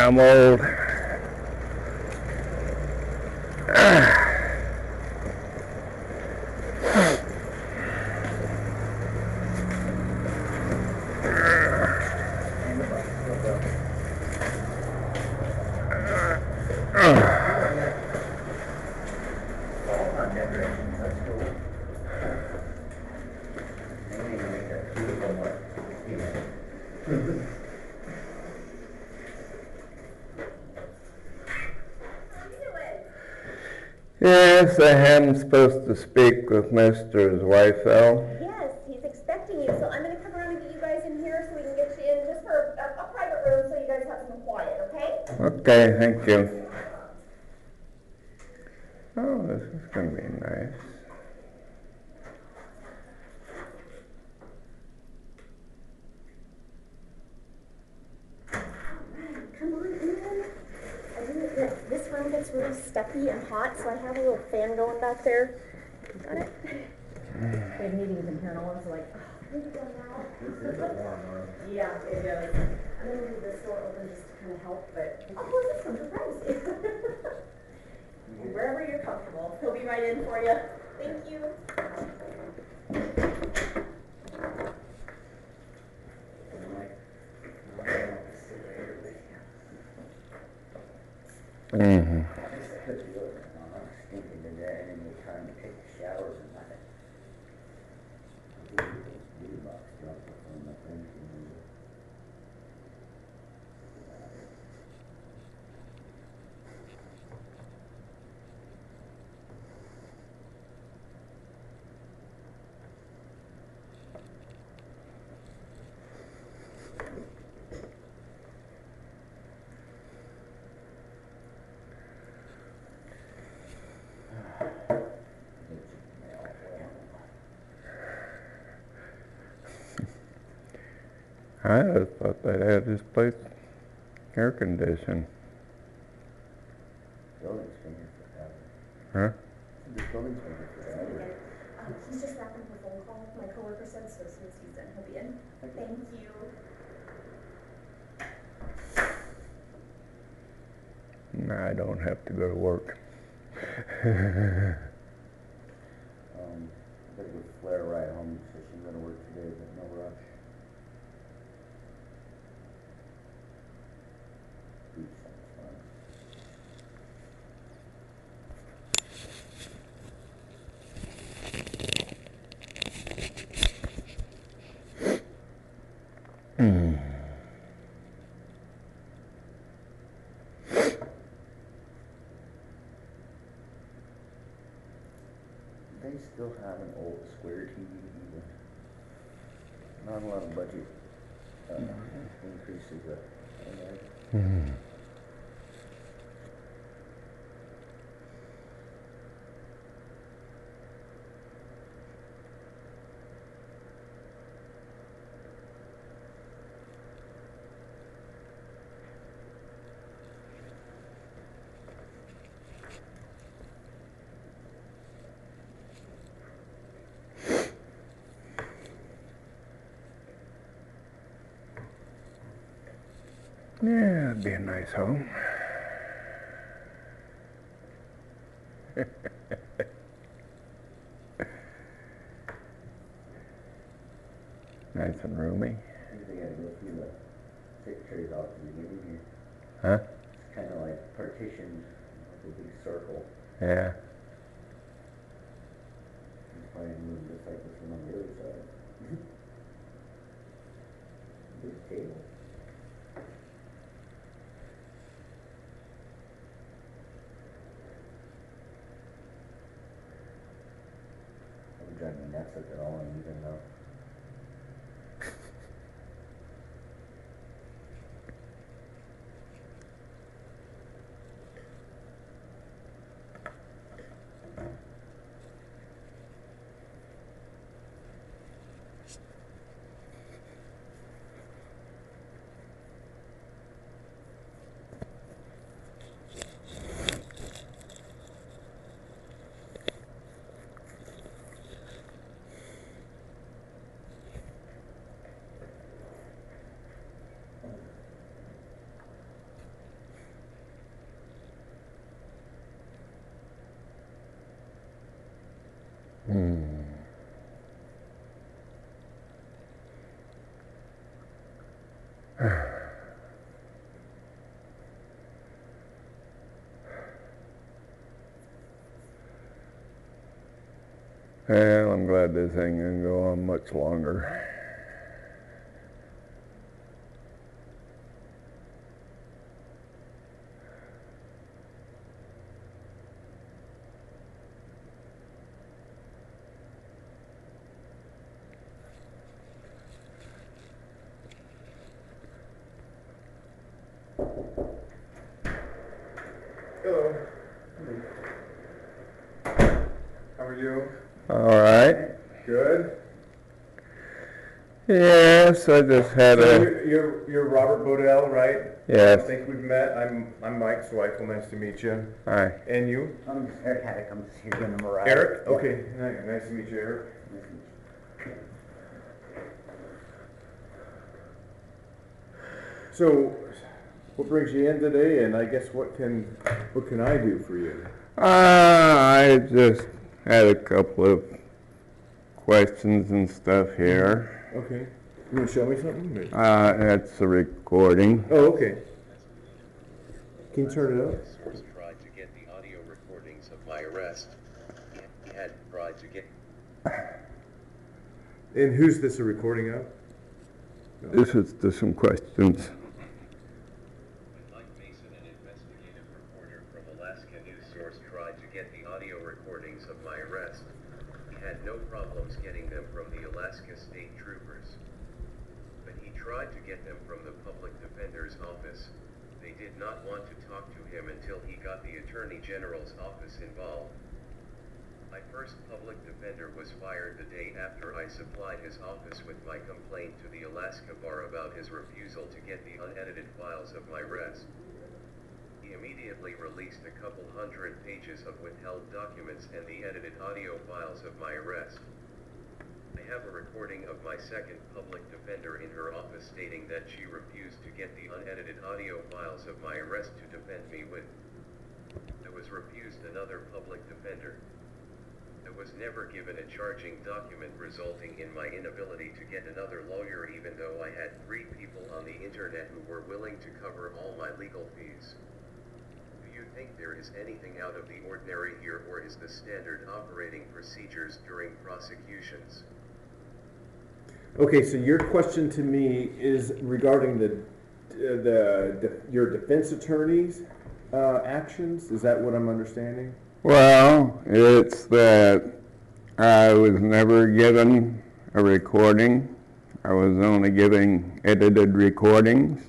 I'm old. Yes, I am supposed to speak with Mr. Zweifel. Yes, he's expecting you, so I'm going to come around and get you guys in here so we can get you in just for a private room so you guys have some quiet, okay? Okay, thank you. Oh, this is going to be nice. Come on in. This room gets really stuffy and hot, so I have a little fan going back there. Got it? We have meetings in here, and all of us are like, oh, maybe go now. Yeah, it is. I'm going to leave this door open just to kind of help, but of course it's some privacy. Wherever you're comfortable. He'll be right in for you. Thank you. Mm-hmm. I just thought they had this place air conditioned. Building's been here forever. Huh? This building's been here forever. He's just wrapping up a phone call. My coworker said so as soon as he's done, he'll be in. Thank you. No, I don't have to go to work. I gotta give Flair a ride home, so she's gonna work today, but no rush. Beach sounds fun. They still have an old square TV even. Not a lot of budget increases up. Yeah, it'd be a nice home. Nice and roomy. Maybe they gotta go through the secretary's office to get in here. Huh? It's kinda like partitioned, like a big circle. Yeah. It's probably moved just like this one on the other side. Big table. That would drive me nuts if they're all uneven though. Well, I'm glad this ain't gonna go on much longer. Hello. How are you? All right. Good. Yes, I just had So a, you're Robert Bodell, right? I yes, think we've met. I'm Mike Zweifel. Nice to meet you. hi. And you? I'm Eric Haddock, I'm just here giving them a ride. Eric? Okay. Nice to meet you, Eric. So, what brings you in today? And I guess what can I do for you? I just had a couple of questions and stuff here. Okay. You want to show me something? That's a recording. Oh, okay. Can you turn it up? Source tried to get the audio recordings of my arrest. He had tried to get. And who's this a recording of? This is just some questions. Mike Mason, an investigative reporter from Alaska News Source, tried to get the audio recordings of my arrest. He had no problems getting them from the Alaska State Troopers. But he tried to get them from the Public Defender's office. They did not want to talk to him until he got the Attorney General's office involved. My first public defender was fired the day after I supplied his office with my complaint to the Alaska Bar about his refusal to get the unedited files of my arrest. He immediately released a couple hundred pages of withheld documents and the edited audio files of my arrest. I have a recording of my second public defender in her office stating that she refused to get the unedited audio files of my arrest to defend me with. I was refused another public defender. I was never given a charging document, resulting in my inability to get another lawyer, even though I had 3 people on the internet who were willing to cover all my legal fees. Do you think there is anything out of the ordinary here, or is this standard operating procedures during prosecutions? Okay, so your question to me is regarding your defense attorney's actions. Is that what I'm understanding? Well, it's that I was never given a recording. I was only giving edited recordings.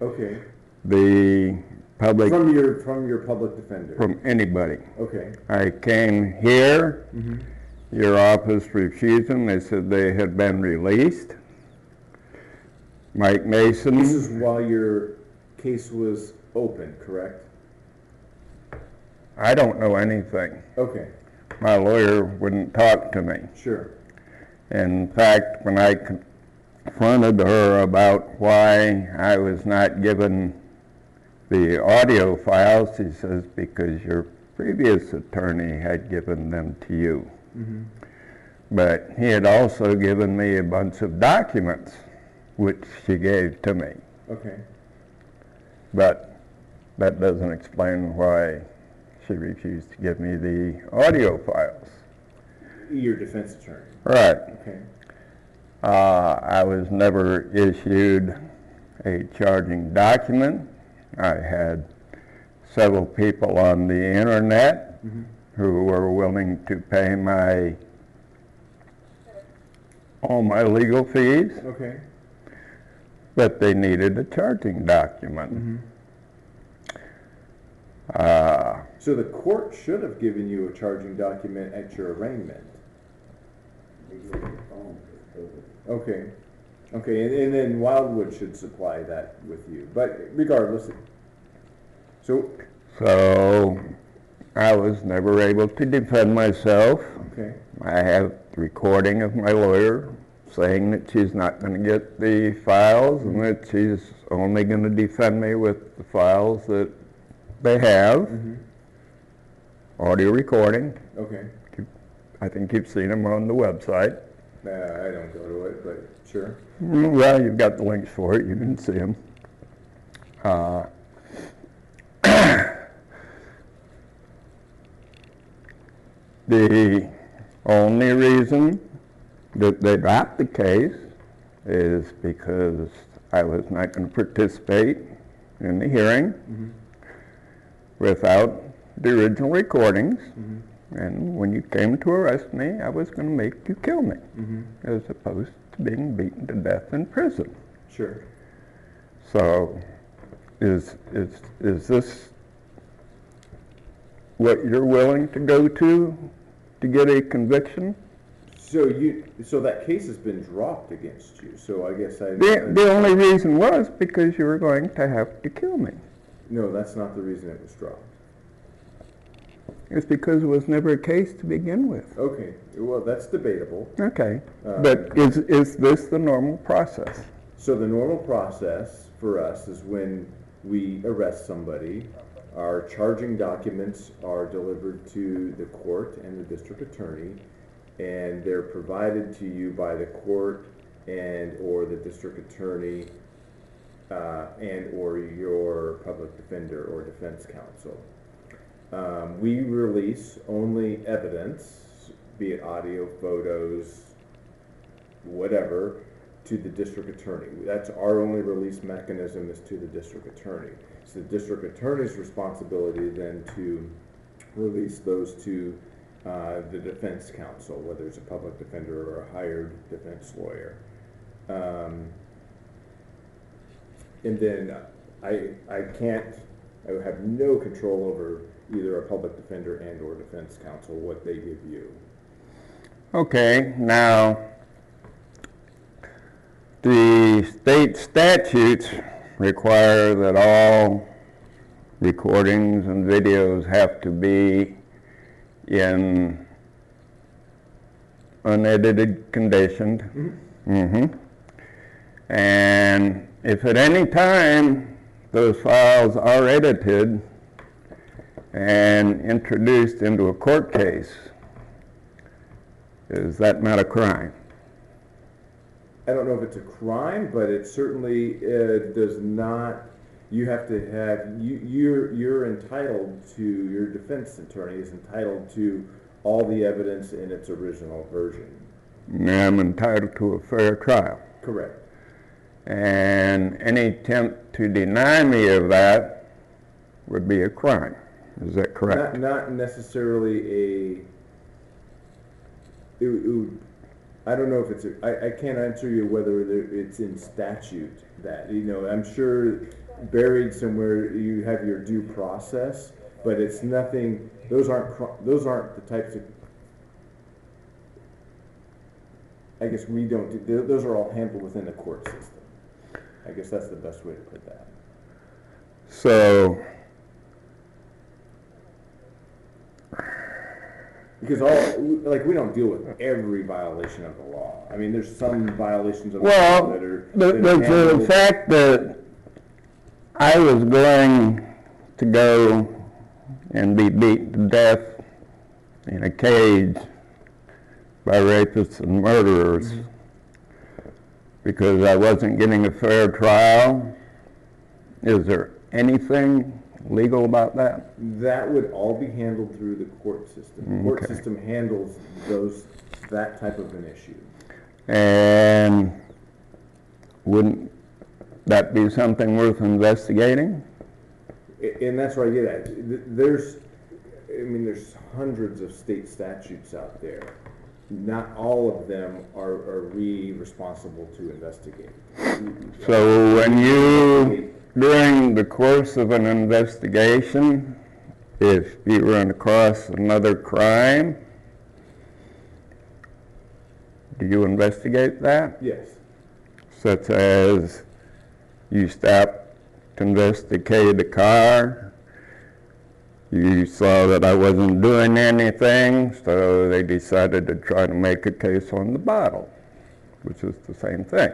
Okay. The public, From your public defender. from anybody. Okay. I came here, Mm-hmm. your office refused them. They said they had been released. Mike Mason. This is while your case was open, correct? I don't know anything. Okay. My lawyer wouldn't talk to me. Sure. In fact, when I confronted her about why I was not given the audio files, she says, because your previous attorney had given them to you. Mm-hmm. But he had also given me a bunch of documents, which she gave to me. Okay. But that doesn't explain why she refused to give me the audio files. Your defense attorney. Right. Okay. I was never issued a charging document. I had several people on the internet Mm-hmm. who were willing to pay all my legal fees, Okay. but they needed a charging document. Mm-hmm. Uh, So the court should have given you a charging document at your arraignment. Okay. Okay, and then Wildwood should supply that with you. But regardless, so, so I was never able to defend myself. okay, I have the recording of my lawyer saying that she's not going to get the files and that she's only going to defend me with the files that they have. mm-hmm. Audio recording. Okay. I think you've seen them on the website. I don't go to it, but sure. Well, you've got the links for it. You can see them. The Only reason that they dropped the case is because I was not going to participate in the hearing without the original recordings. And when you came to arrest me, I was going to make you kill me, as opposed to being beaten to death in prison. Sure. So, is this what you're willing to go to get a conviction? So that case has been dropped against you. So I guess The only reason was because you were going to have to kill me. No, that's not the reason it was dropped. It's because it was never a case to begin with. Okay, well, that's debatable. Okay, but is this the normal process? So the normal process for us is when we arrest somebody, our charging documents are delivered to the court and the district attorney, and they're provided to you by the court and or the district attorney and or your public defender or defense counsel. We release only evidence, be it audio, photos, whatever, to the district attorney. That's our only release mechanism, is to the district attorney. It's the district attorney's responsibility then to release those to the defense counsel, whether it's a public defender or a hired defense lawyer. And then I have no control over either a public defender and or defense counsel, what they give you. Okay, now, the state statutes require that all recordings and videos have to be in unedited condition. And if at any time those files are edited and introduced into a court case, is that not a crime? I don't know if it's a crime, but it certainly does not. You have to have, you're entitled to, your defense attorney is entitled to all the evidence in its original version. I'm entitled to a fair trial. Correct. And any attempt to deny me of that would be a crime. Is that correct? Not necessarily I don't know if it's I can't answer you whether it's in statute that, I'm sure buried somewhere you have your due process, but it's nothing, those aren't the types of, I guess we don't do, those are all handled within the court system. I guess that's the best way to put that. So, because we don't deal with every violation of the law. I mean, there's some violations of the well, law that are... the fact that I was going to go and be beaten to death in a cage by rapists and murderers because I wasn't getting a fair trial, is there anything legal about that? That would all be handled through the court system. The court system handles that type of an issue. And wouldn't that be something worth investigating? And that's what I get at. There's hundreds of state statutes out there. Not all of them are we responsible to investigate. So when you, during the course of an investigation, if you run across another crime, do you investigate that? Yes. Such as you stop to investigate the car, you saw that I wasn't doing anything, so they decided to try to make a case on the bottle, which is the same thing.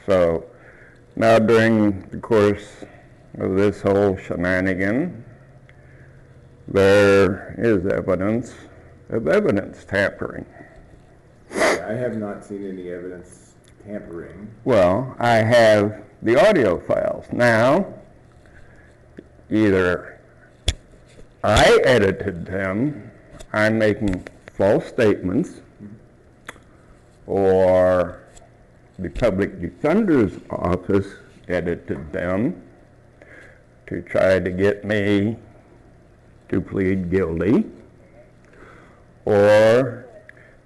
So now during the course of this whole shenanigan, there is evidence of evidence tampering. I have not seen any evidence tampering. Well, I have the audio files. Now, either I edited them, I'm making false statements, or the public defender's office edited them to try to get me to plead guilty, or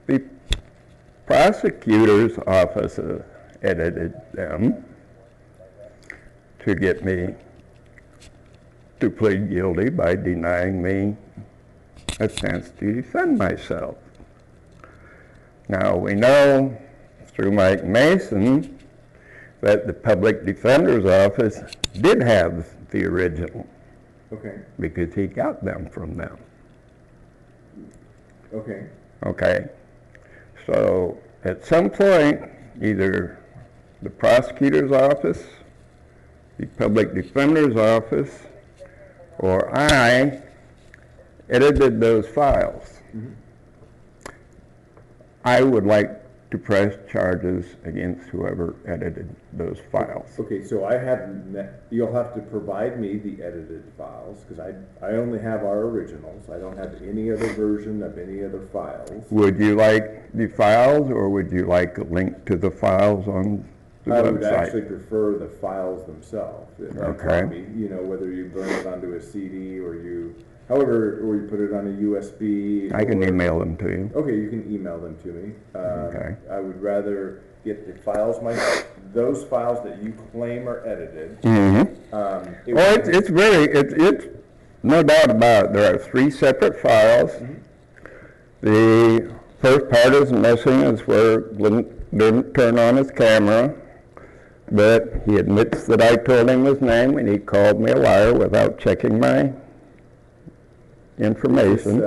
the prosecutor's office edited them to get me to plead guilty by denying me a chance to defend myself. Now, we know through Mike Mason that the public defender's office did have the original. Okay. Because he got them from them. Okay. Okay. So at some point, either the prosecutor's office, the public defender's office, or I edited those files. Mm-hmm. I would like to press charges against whoever edited those files. Okay, so you'll have to provide me the edited files, because I only have our originals. I don't have any other version of any other files. Would you like the files, or would you like a link to the files on the website? I would actually prefer the files themselves. Okay. Copy, whether you burn it onto a CD or you put it on a USB. I can email them to you. Okay, you can email them to me. Okay. I would rather get the files, those files that you claim are edited. Mm-hmm. It's no doubt about it. There are 3 separate files. Mm-hmm. The first part is missing, is where Glenn didn't turn on his camera, but he admits that I told him his name and he called me a liar without checking my information.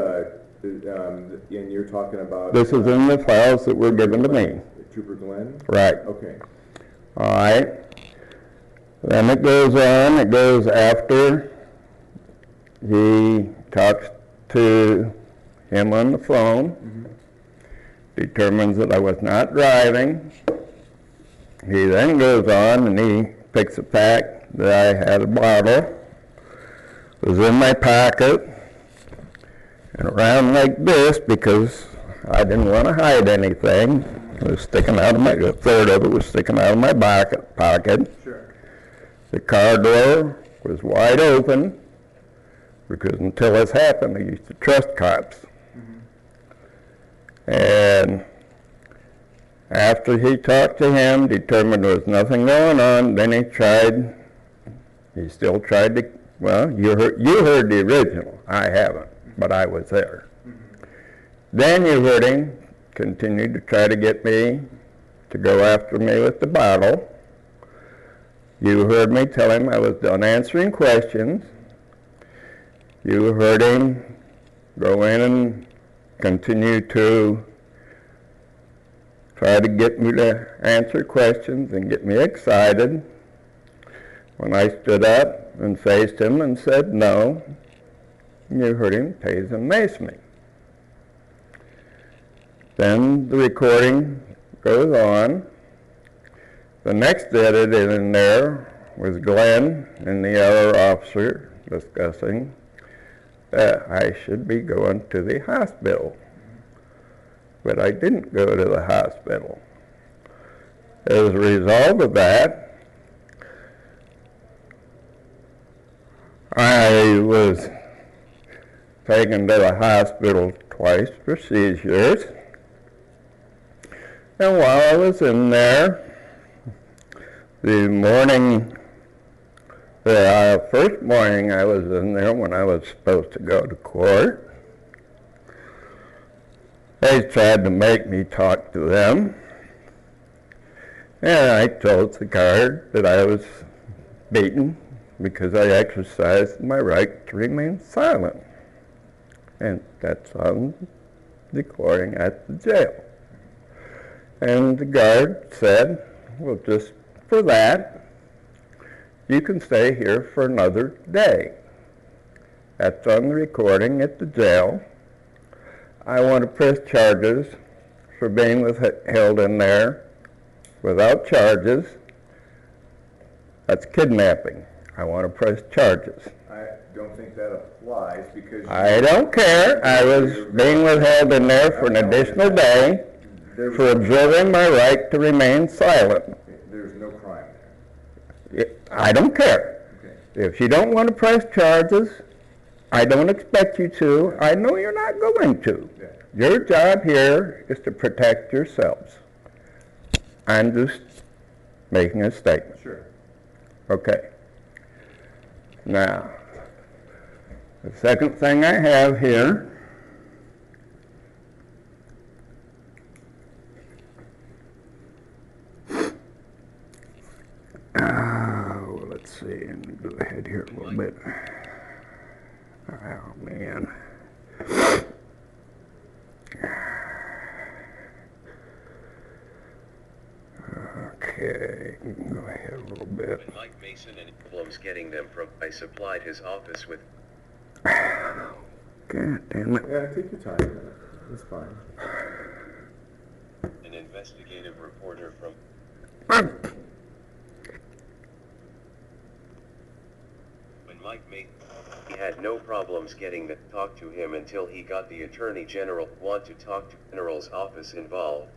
And you're talking about... This is in the files that were given to me. Trooper Glenn? Right. Okay. All right. Then it goes on. It goes after he talks to him on the phone, determines that I was not driving. He then goes on and he picks the fact that I had a bottle, was in my pocket, and around like this, because I didn't want to hide anything. It was sticking out of a third of it was sticking out of my pocket. Sure. The car door was wide open, because until this happened, I used to trust cops. And after he talked to him, determined there was nothing going on, then he still tried to, well, you heard the original. I haven't, but I was there. Then you heard him continue to try to get me to go after me with the bottle. You heard me tell him I was done answering questions. You heard him go in and continue to try to get me to answer questions and get me excited. When I stood up and faced him and said no, you heard him tase and mace me. Then the recording goes on. The next edit in there was Glenn and the other officer discussing that I should be going to the hospital. But I didn't go to the hospital. As a result of that, I was taken to the hospital twice for seizures. And while I was in there, the first morning I was in there when I was supposed to go to court, they tried to make me talk to them. And I told the guard that I was beaten because I exercised my right to remain silent. And that's on the recording at the jail. And the guard said, well, just for that, you can stay here for another day. That's on the recording at the jail. I want to press charges for being held in there without charges. That's kidnapping. I want to press charges. don't think that applies because. I don't care. I was being withheld in there for an additional day for observing my right to remain silent. There's no crime there. I don't care. Okay. If you don't want to press charges, I don't expect you to. I know you're not going to. Yeah. Your job here is to protect yourselves. I'm just making a statement. Sure. Okay. Now, the second thing I have here let's see, let me go ahead here a little bit. Oh, man. Okay, go ahead a little bit. When Mike Mason and problems getting them from, I supplied his office with. God damn it. Yeah, take your time. It's fine. An investigative reporter from. When Mike Mason, he had no problems getting to talk to him until he got the Attorney General want to talk to General's office involved.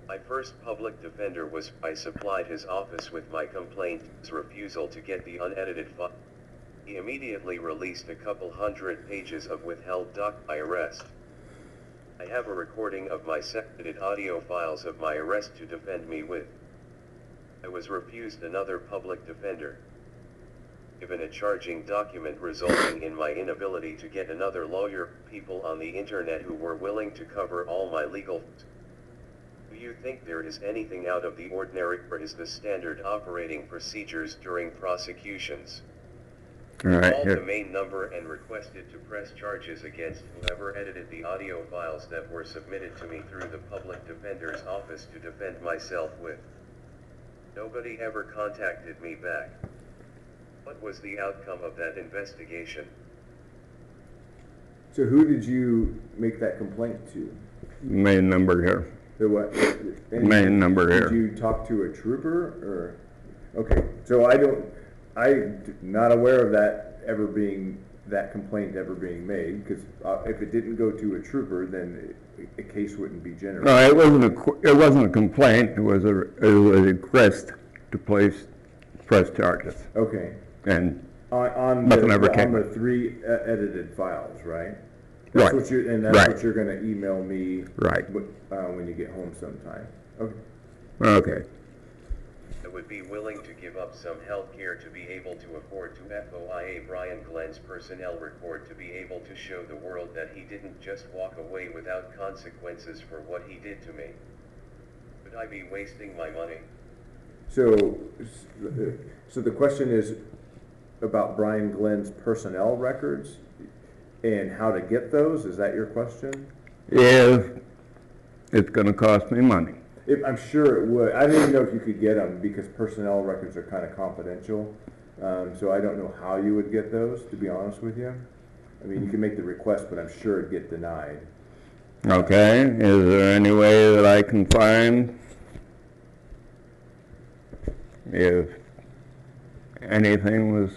My first public defender was, I supplied his office with my complaint, his refusal to get the unedited file. He immediately released a couple hundred pages of withheld my arrest. I have a recording of my edited audio files of my arrest to defend me with. I was refused another public defender. Given a charging document resulting in my inability to get another lawyer, people on the internet who were willing to cover all my legal. Do you think there is anything out of the ordinary, or is this standard operating procedures during prosecutions? All right, Called here. the main number and requested to press charges against whoever edited the audio files that were submitted to me through the public defender's office to defend myself with. Nobody ever contacted me back. What was the outcome of that investigation? So who did you make that complaint to? Main number here. The what? Main number here. Did you talk to a trooper or? Okay, so I'm not aware of that complaint ever being made, because if it didn't go to a trooper, then a case wouldn't be generated. No, it wasn't a complaint. It was a request to press charges, Okay. and On nothing ever came the of it. 3 edited files, right? Right. That's Right. what you're going to email me. Right. When you get home sometime. Okay. Okay. I would be willing to give up some health care to be able to afford to FOIA Brian Glenn's personnel report to be able to show the world that he didn't just walk away without consequences for what he did to me. Would I be wasting my money? So the question is about Brian Glenn's personnel records and how to get those. Is that your question? If it's going to cost me money. I'm sure it would. I don't even know if you could get them because personnel records are kind of confidential. So I don't know how you would get those, to be honest with you. I mean, you can make the request, but I'm sure it'd get denied. Okay. Is there any way that I can find if anything was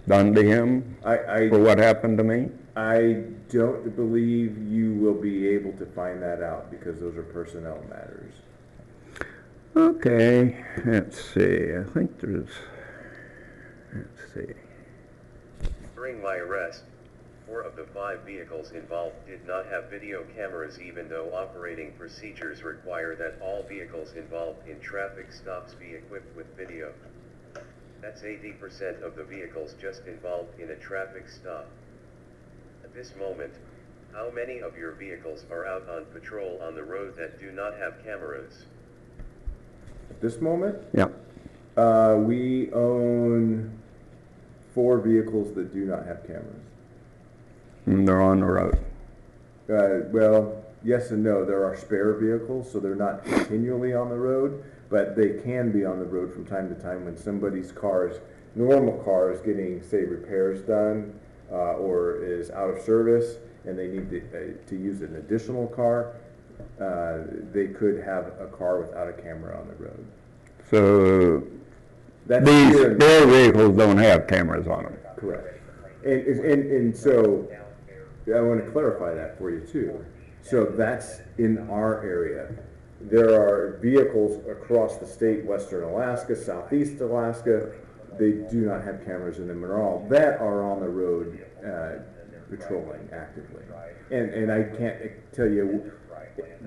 done to him for what happened to me? I don't believe you will be able to find that out because those are personnel matters. Okay, let's see. I think let's see. During my arrest, 4 of the 5 vehicles involved did not have video cameras, even though operating procedures require that all vehicles involved in traffic stops be equipped with video. That's 80% of the vehicles just involved in a traffic stop. At this moment, how many of your vehicles are out on patrol on the road that do not have cameras? At this moment, Yeah. we own 4 vehicles that do not have cameras. And they're on the road. Well, yes and no. There are spare vehicles, so they're not continually on the road, but they can be on the road from time to time when somebody's normal car is getting, say, repairs done, or is out of service, and they need to use an additional car. They could have a car without a camera on the road. So That's these here. spare vehicles don't have cameras on them. Correct. And so, I want to clarify that for you too. So that's in our area. There are vehicles across the state, western Alaska, southeast Alaska, they do not have cameras in them at all, that are on the road patrolling actively. And I can't tell you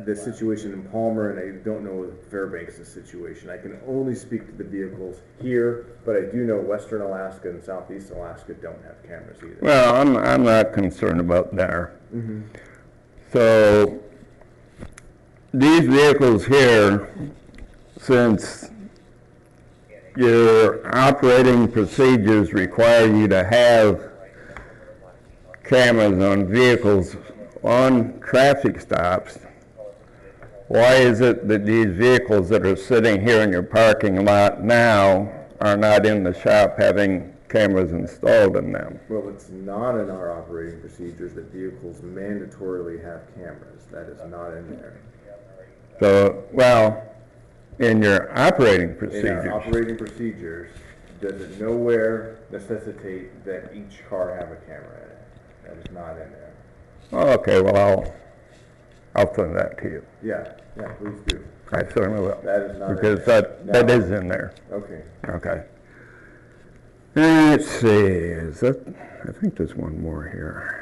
the situation in Palmer, and I don't know Fairbanks' situation. I can only speak to the vehicles here, but I do know western Alaska and southeast Alaska don't have cameras either. Well, I'm not concerned about there. So these vehicles here, since your operating procedures require you to have cameras on vehicles on traffic stops, why is it that these vehicles that are sitting here in your parking lot now are not in the shop having cameras installed in them? Well, it's not in our operating procedures that vehicles mandatorily have cameras. That is not in there. So, well, in your operating In procedures. our operating procedures, does it nowhere necessitate that each car have a camera in it? That is not in there. Okay, well, I'll send that to you. Yeah, please do. I certainly will. That is not in Because there. that is in there. Okay. Okay. Let's see, is that, I think there's one more here.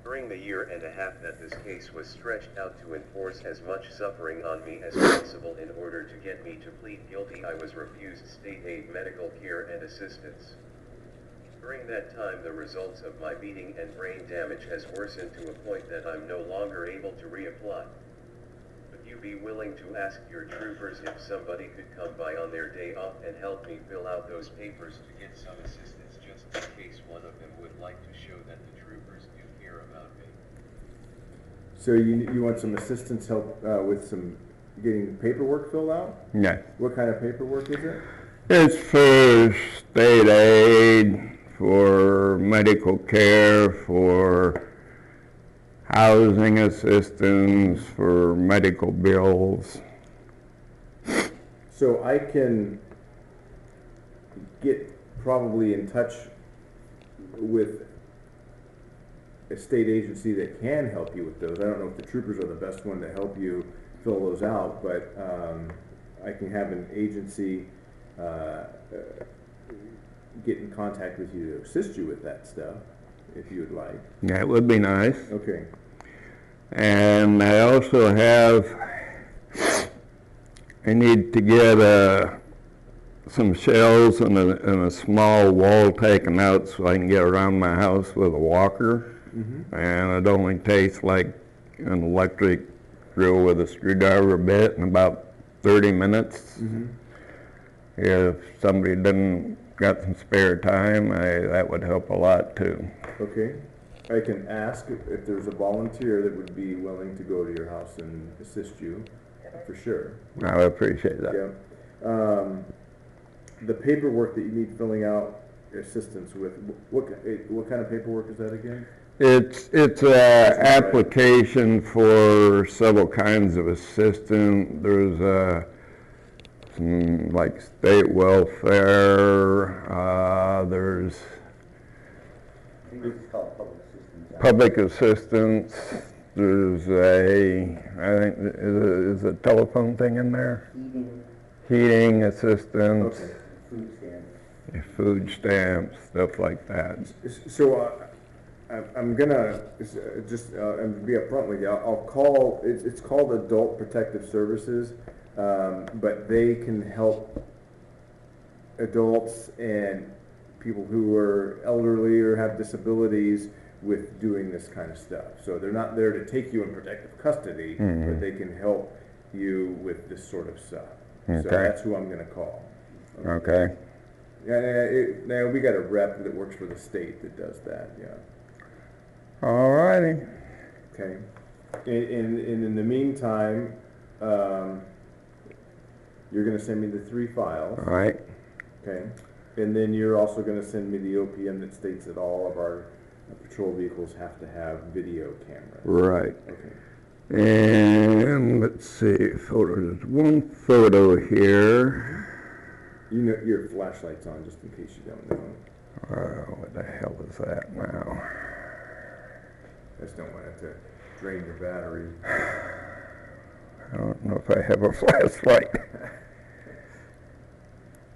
During the year and a half that this case was stretched out to enforce as much suffering on me as possible in order to get me to plead guilty, I was refused state aid medical care and assistance. During that time, the results of my beating and brain damage has worsened to a point that I'm no longer able to reapply. Would you be willing to ask your troopers if somebody could come by on their day off and help me fill out those papers to get some assistance, just in case one of them would like to show that the troopers do care about me? So you want some assistance help with some getting paperwork filled out? Yeah. What kind of paperwork is it? It's for state aid, for medical care, for housing assistance, for medical bills. So I can get probably in touch with a state agency that can help you with those. I don't know if the troopers are the best one to help you fill those out, but I can have an agency get in contact with you to assist you with that stuff, if you would like. Yeah, it would be nice. Okay. And I also I need to get some shells and a small wall taken out so I can get around my house with a walker. And it only takes like an electric drill with a screwdriver bit in about 30 minutes. If somebody didn't got some spare time, that would help a lot too. Okay. I can ask if there's a volunteer that would be willing to go to your house and assist you, for sure. I would appreciate that. Yeah. The paperwork that you need filling out assistance with, what kind of paperwork is that again? It's an application for several kinds of assistance. There's some like state welfare, there's I think it's called public public assistance. assistance, there's I think, is a telephone thing in there? Heating assistance, Okay. Food stamps. food stamps, stuff like that. So I'm gonna just and be upfront with you. I'll call. It's called Adult Protective Services, but they can help adults and people who are elderly or have disabilities with doing this kind of stuff. So they're not there to take you in protective custody, but they can help you with this sort of stuff. So Okay. that's who I'm gonna call. Okay. Now we got a rep that works for the state that does that. Yeah. All righty. Okay. In the meantime, you're going to send me the 3 files. All right. Okay. And then you're also going to send me the OPM that states that all of our patrol vehicles have to have video cameras. Right. Okay. And let's see, photos. One photo here. You know your flashlight's on, just in case you don't know. What the hell is that now? I just don't want it to drain your battery. I don't know if I have a flashlight.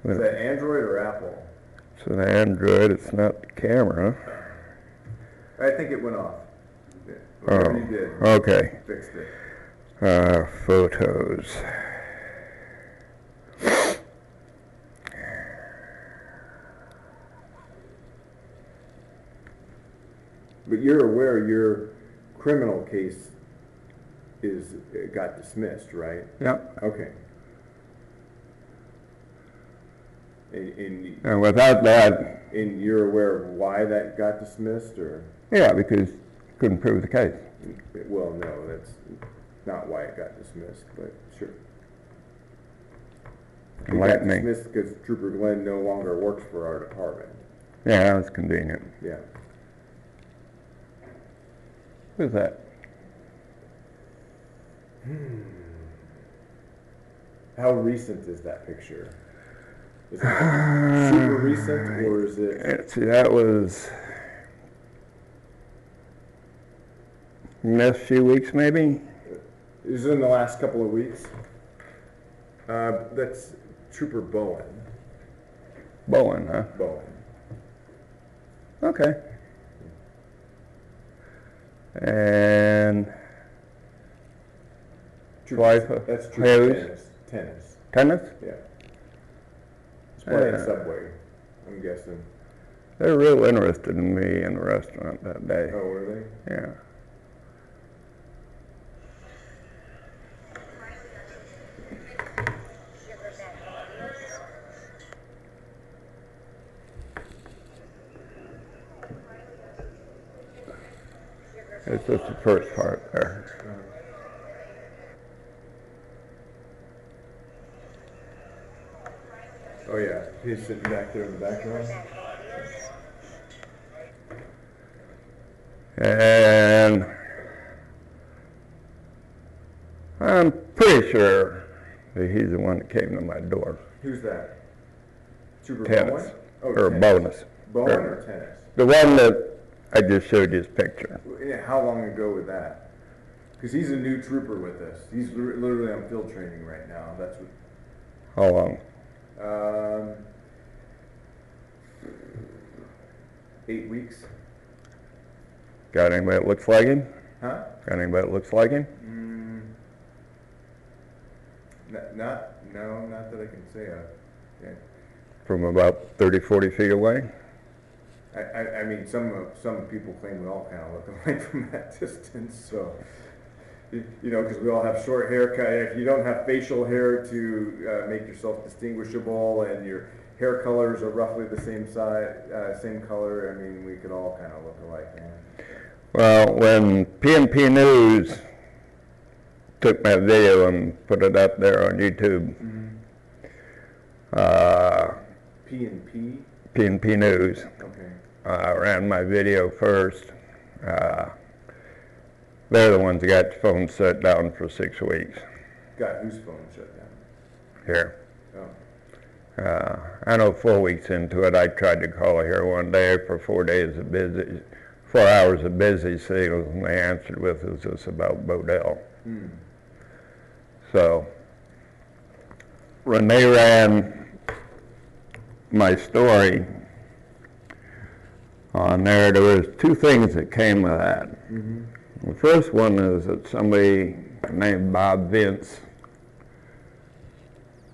Is that Android or Apple? It's an Android, it's not the camera. I think it went off. Whatever you did. Okay. Fixed it. Photos. But you're aware your criminal case got dismissed, right? Yep. Okay. And And without that, you're aware of why that got dismissed, or? yeah, because couldn't prove the case. Well, no, that's not why it got dismissed, but sure. It got Enlighten me. dismissed because Trooper Glenn no longer works for our department. Yeah, that was convenient. Yeah. Who's that? How recent is that picture? Is it super recent, or is it? See, that was next few weeks, maybe? Is it in the last couple of weeks? That's Trooper Bowen. Bowen, huh? Bowen. Okay. And Zweifel. That's Trooper Hughes. Tennis. Tennis? Yeah. It's probably a Subway, I'm guessing. They're real interested in me in the restaurant that day. Oh, were they? Yeah. It's just the first part there. Oh yeah, he's sitting back there in the background. And I'm pretty sure that he's the one that came to my door. Who's that? Trooper Tennis. Bowen? Oh, Or tennis. bonus. Bowen or Tennis? The one that I just showed you his picture. Yeah, how long ago was that? Because he's a new trooper with us. He's literally on field training right now. That's what. How long? 8 weeks. Got anybody that looks like him? Huh? Got anybody that looks like him? Not that I can say of. Yeah. From about 30, 40 feet away? I mean, some people claim we all kind of look alike from that distance, so, you know, because we all have short haircut. If you don't have facial hair to make yourself distinguishable, and your hair colors are roughly the same size, same color, I mean, we could all kind of look alike. Man. Well, when PNP News took my video and put it up there on YouTube, PNP News. Okay. Ran my video first. They're the ones that got the phone shut down for 6 weeks. Got whose phone shut down? Here. Oh. I know 4 weeks into it, I tried to call here one day for 4 days of busy, 4 hours of busy signals, and they answered with, "Is this about Bodell?" So when they ran my story on there, there was 2 things that came of that. The first one is that somebody named Bob Vince,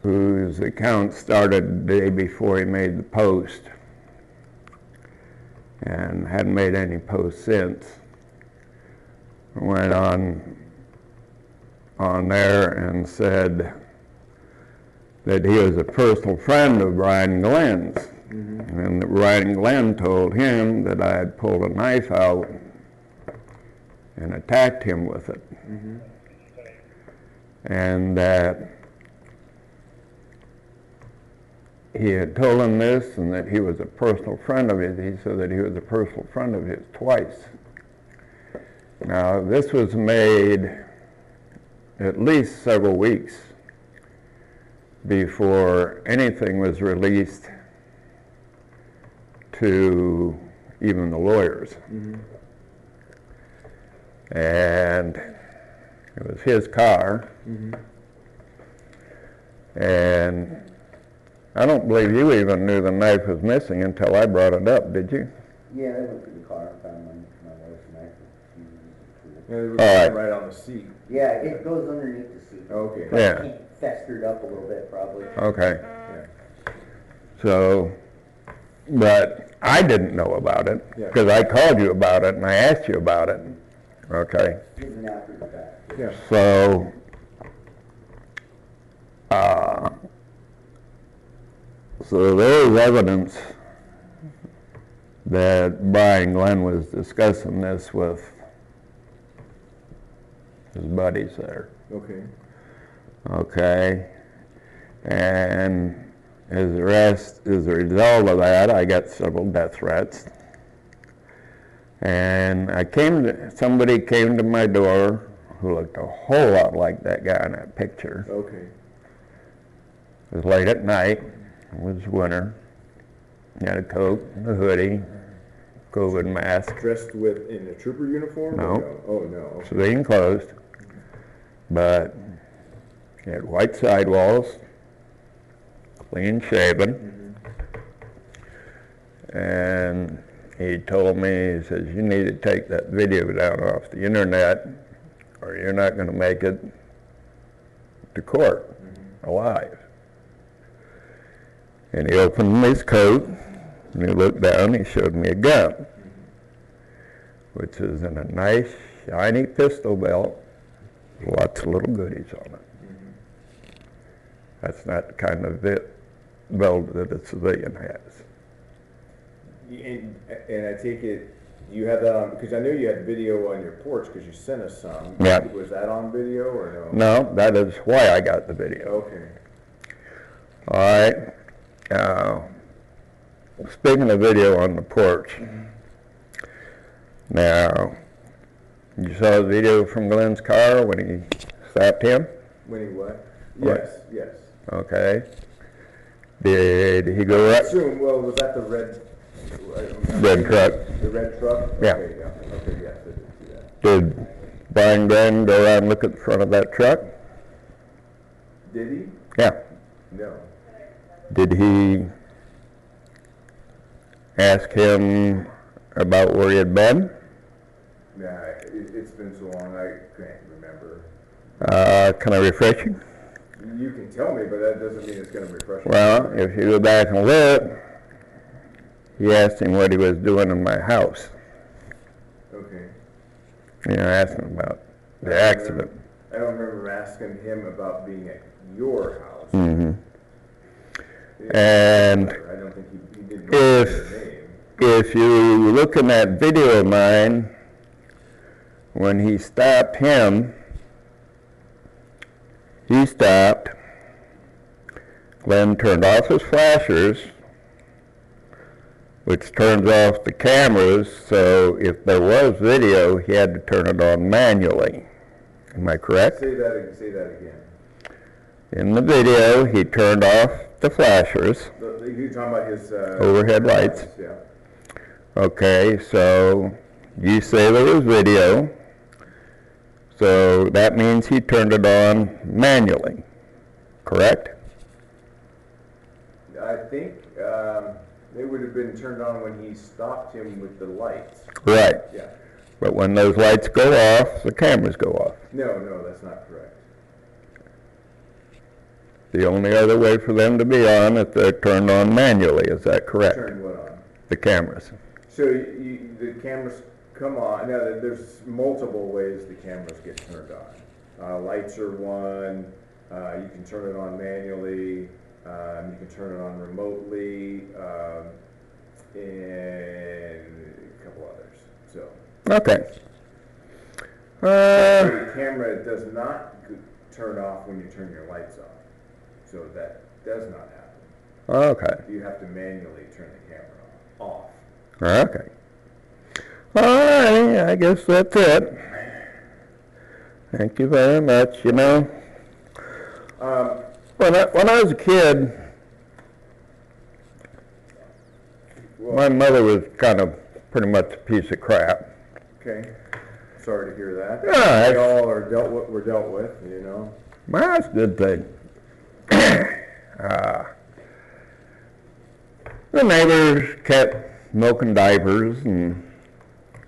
whose account started the day before he made the post and hadn't made any posts since, went on there and said that he was a personal friend of Brian Glenn's, and that Brian Glenn told him that I had pulled a knife out and attacked him with it, and that he had told him this, and that he was a personal friend of his. He said that he was a personal friend of his twice. Now, this was made at least several weeks before anything was released to even the lawyers. Mm-hmm. And it was his car. Mm-hmm. And I don't believe you even knew the knife was missing until I brought it up, did you? Yeah, I went to the car and found my wife's knife. She used it And it was All right. right on the seat. for- Yeah, it goes underneath the seat. Okay. Probably Yeah. Festered up a little bit, probably. Okay. Yeah. So, but I didn't know about it Yeah. because I called you about it and I asked you about it. Okay. It was an after the fact. Yeah. So, so there was evidence that Brian Glenn was discussing this with his buddies there. Okay. Okay, and as a result of that, I got several death threats. And somebody came to my door who looked a whole lot like that guy in that picture. Okay. It was late at night, it was winter. He had a coat, a hoodie, COVID mask, Dressed in a trooper uniform? No. Or Oh, no. Okay. civilian clothes, but he had white sidewalls, clean shaven, and he told me, he says, you need to take that video down off the internet or you're not going to make it to court alive. And he opened his coat and he looked down, he showed me a gun, which is in a nice shiny pistol belt, lots of little goodies on it. That's not the kind of belt that a civilian has. And I take it, you have that on, because I know you had video on your porch because you sent us some. Yeah. Was that on video or no? No, that is why I got the video. Okay. All right. Speaking of video on the porch, now, you saw the video from Glenn's car when he stopped him? When he what? What? Yes, yes. Okay. Did he go I up? assume, well, was that the red Truck. The red truck? Yeah. Okay, yeah. Okay, yes, I did see that. Did Brian Glenn go around and look at the front of that truck? Did he? Yeah. No. Did he ask him about where he had been? Nah, it's been so long, I can't remember. Can I refresh you? You can tell me, but that doesn't mean it's going to refresh me. Well, if you go back and look, he asked him what he was doing in my house. Okay. You know, asked him about the accident. I don't remember asking him about being at your house. Hmm. And I don't think he did know your name. if you look in that video of mine, when he stopped him, he stopped. Glenn turned off his flashers, which turns off the cameras, so if there was video, he had to turn it on manually. Am I correct? Say that again. In the video, he turned off the flashers, You're talking about his... overhead lights. Yeah. Okay, so you say there was video, so that means he turned it on manually, correct? I think they would have been turned on when he stopped him with the lights. Right, Yeah. but when those lights go off, the cameras go off. No, that's not correct. The only other way for them to be on if they're turned on manually, is that correct? Turn what on? The cameras. So the cameras come on. Now, there's multiple ways the cameras get turned on. Lights are one. You can turn it on manually. You can turn it on remotely, and a couple others. So Okay. the camera does not turn off when you turn your lights off. So that does not happen. Okay. You have to manually turn the camera off. Okay. All right, I guess that's it. Thank you very much. You know, when I was a kid, my mother was kind of pretty much a piece of crap. Okay. Sorry to hear that. Yeah, We all are we're dealt with, you know. Well, that's a good thing. The neighbors kept milking diapers, and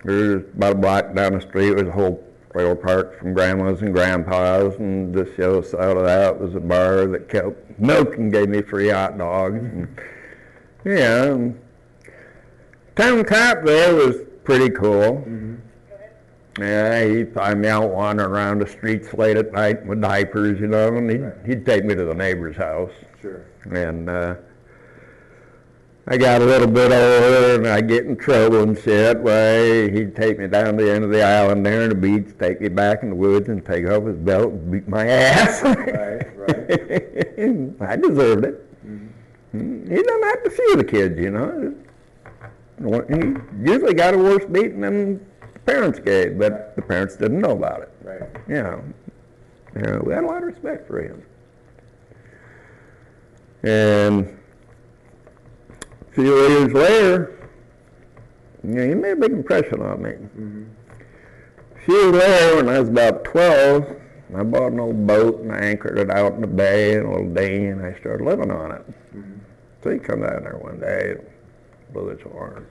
there's about a block down the street was a whole trailer park from grandmas and grandpas, and just the other side of that was a bar that kept milk and gave me free hot dogs. And, yeah, and town cop there was pretty cool. Mm-hmm. Yeah, he'd find me out wandering around the streets late at night with diapers, you know, and he'd take me to the neighbor's house. Sure. And I got a little bit older, and I'd get in trouble and shit. Well, he'd take me down to the end of the island there in the beach, take me back in the woods, and take off his belt and beat my ass. Right. I deserved it. Mm-hmm. He done that to a few of the kids, you know. He usually got a worse beating than the parents gave, but the parents didn't know about it. Right. You know, we had a lot of respect for him. And a few years later, you know, he made a big impression on me. Mm-hmm. A few years later, when I was about 12, I bought an old boat and I anchored it out in the bay in a little dinghy, and I started living on it. Mm-hmm. So he come down there one day and blew his horn.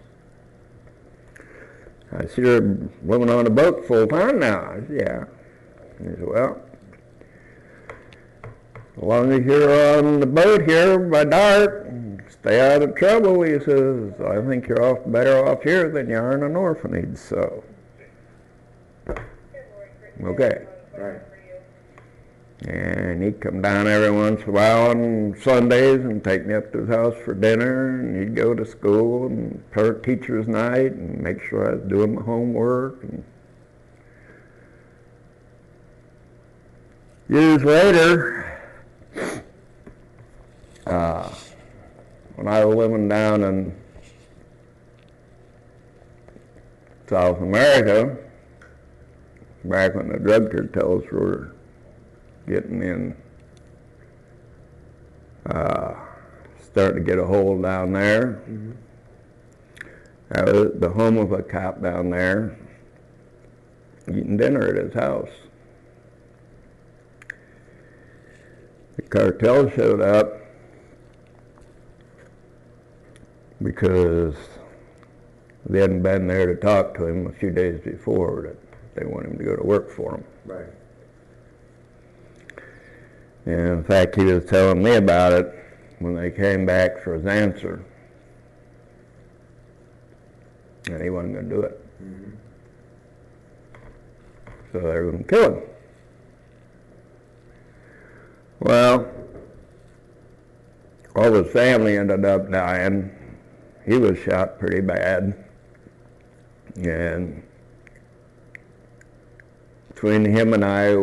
I said, "You're living on the boat full time now?" I said, "Yeah." He said, "Well, as long as you're on the boat here by dark, stay out of trouble," he says, "I think you're better off here than you are in an orphanage, so." Okay. Right. And he'd come down every once in a while on Sundays and take me up to his house for dinner, and he'd go to school and parent teacher's night and make sure I was doing my homework. And years later, when I was living down in South America, back when the drug cartels were getting in, starting to get a hold down there. Mm-hmm. I was at the home of a cop down there, eating dinner at his house. The cartel showed up because they hadn't been there to talk to him a few days before, that they wanted him to go to work for them. Right. And in fact, he was telling me about it when they came back for his answer. And he wasn't going to do it. Mm-hmm. So they were going to kill him. Well, all his family ended up dying. He was shot pretty bad. And between him and I,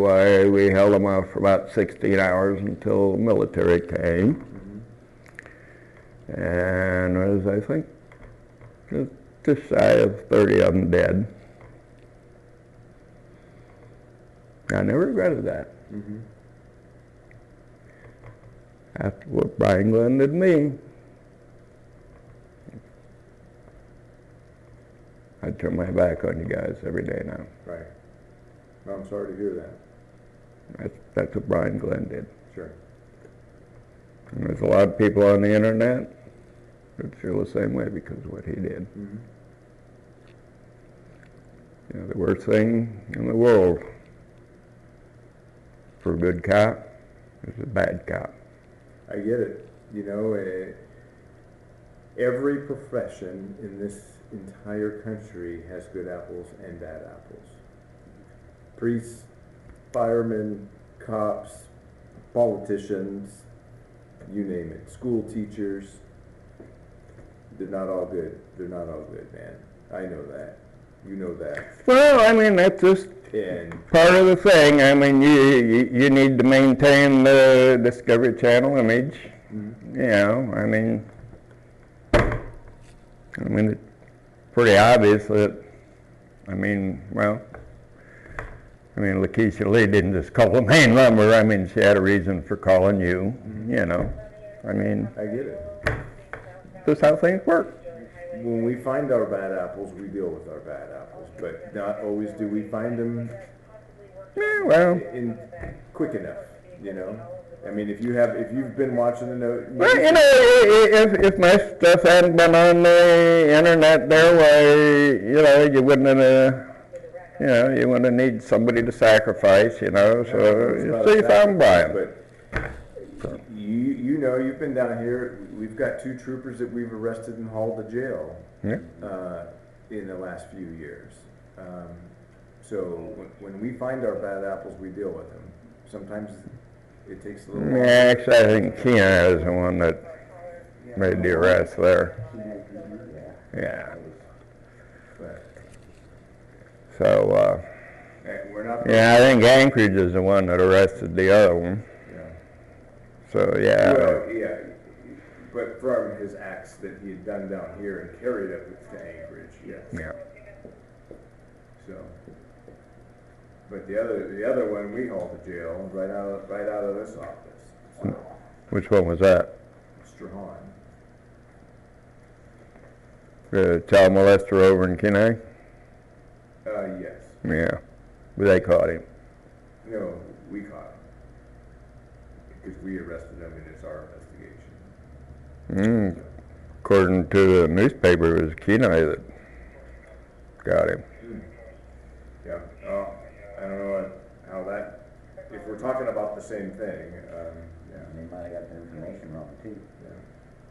we held him off for about 16 hours until the military came. Mm-hmm. And there was, I think, just shy of 30 of them dead. I never regretted that. Mm-hmm. After what Brian Glenn did to me, I'd turn my back on you guys every day now. Right. Well, I'm sorry to hear that. That's what Brian Glenn did. Sure. And there's a lot of people on the internet that feel the same way because of what he did. Mm-hmm. You know, the worst thing in the world for a good cop is a bad cop. I get it. You know, every profession in this entire country has good apples and bad apples. Priests, firemen, cops, politicians, you name it. School teachers. They're not all good. They're not all good, man. I know that. You know that. Well, I mean, that's just part of the thing. I mean, you need to maintain the Discovery Channel image. Mm-hmm. You know, I mean, it's pretty obvious that, well, I mean, Lakeisha Lee didn't just call the main number. I mean, she had a reason for calling you, you know. I mean, I get it. this is how things work. When we find our bad apples, we deal with our bad apples, but not always do we find them Yeah, well, in quick enough, you know? I mean, if you've been watching the note. well, you know, if my stuff hadn't been on the internet their way, you know, you wouldn't have, you know, you wouldn't need somebody to sacrifice, you know, so you see if I'm buying. But you know, you've been down here, we've got 2 troopers that we've arrested and hauled to jail Yeah. in the last few years. So when we find our bad apples, we deal with them. Sometimes it takes a little Yeah, longer. actually, I think Keena is the one that made the arrest there. Yeah. But, So, we're not. yeah, I think Anchorage is the one that arrested the other one. Yeah. So, yeah. Well, yeah, but from his acts that he had done down here and carried up to Anchorage, yes. Yeah. So, but the other one we hauled to jail right out of this office. So, Which one was that? Strahan. The child molester over in Kenai? Yes. Yeah. But they caught him. No, we caught him because we arrested him, and it's our investigation. According to the newspaper, it was Kenai that got him. Yeah. I don't know how that. If we're talking about the same thing, yeah. They might have got the information wrong too. Yeah.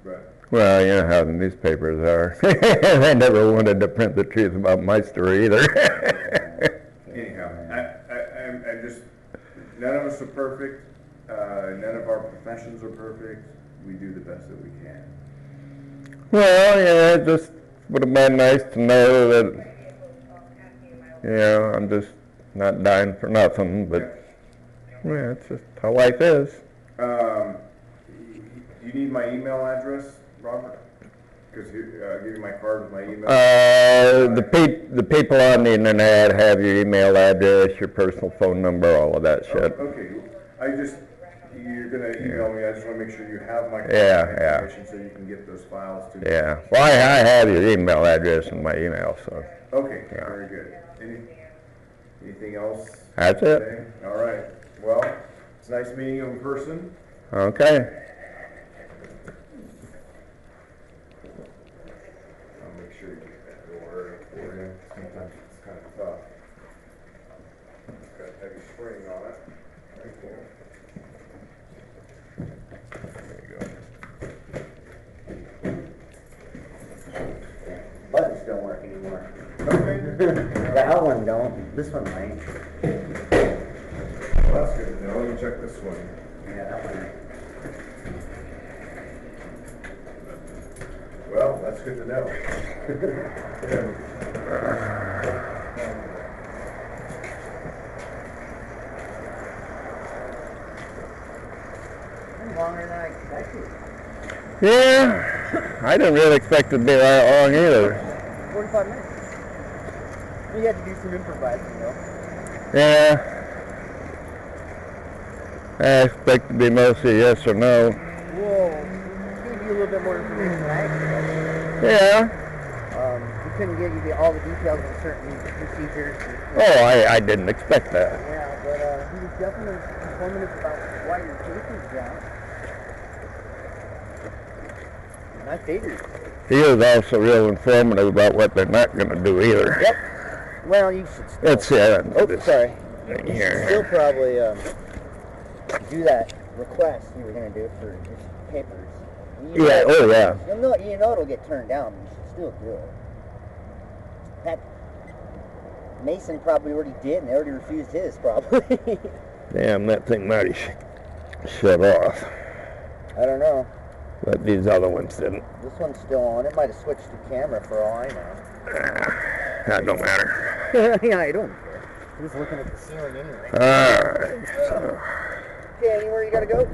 But Well, you know how the newspapers are. They never wanted to print the truth about my story either. anyhow, I'm just. None of us are perfect. None of our professions are perfect. We do the best that we can. Well, yeah, it just would have been nice to know that, you know, I'm just not dying for nothing, but, yeah, it's just how life is. You need my email address, Robert? Because I'll give you my card with my email. The people on the internet have your email address, your personal phone number, all of that shit. Okay, you're gonna email me, I just wanna make sure you have my Yeah, contact information so you can get those files to me. Yeah, well, I have your email address in my email, so Okay, Yeah. very good. Anything else? that's it. today? All right, well, it's nice meeting you in person. Okay. I'll make sure you get that door for you, sometimes it's kind of tough. It's got a heavy spring on it, right there. Buttons don't work anymore. Okay. That one don't. This one might. Well, that's good to know. Let me check this one. Yeah, that one. Well, that's good to know. Yeah. Longer than I expected. Yeah, I didn't really expect it to be that long either. 45 minutes. You had to do some improvising, though. Yeah. I expect to be mostly yes or no. Whoa. Gave you a little bit more information than I expected. Yeah. We couldn't give you all the details of certain procedures. Oh, I didn't expect that. Yeah, but he was definitely informative about why your case is down. And I figured. He was also real informative about what they're not going to do either. Yep. Well, you should still. Let's see. Oh, sorry. Thing You should here. still probably do that request you were going to do for your papers. You Yeah. know- Oh, yeah. You know it'll get turned down, but you should still do it. That Mason probably already did, and they already refused his, probably. Damn, that thing might have shut off. I don't know. But these other ones didn't. This one's still on. It might have switched to camera for all I know. That don't matter. Yeah, I don't care. I'm just looking at the ceiling anyway. Alright. So. Okay, anywhere you gotta go?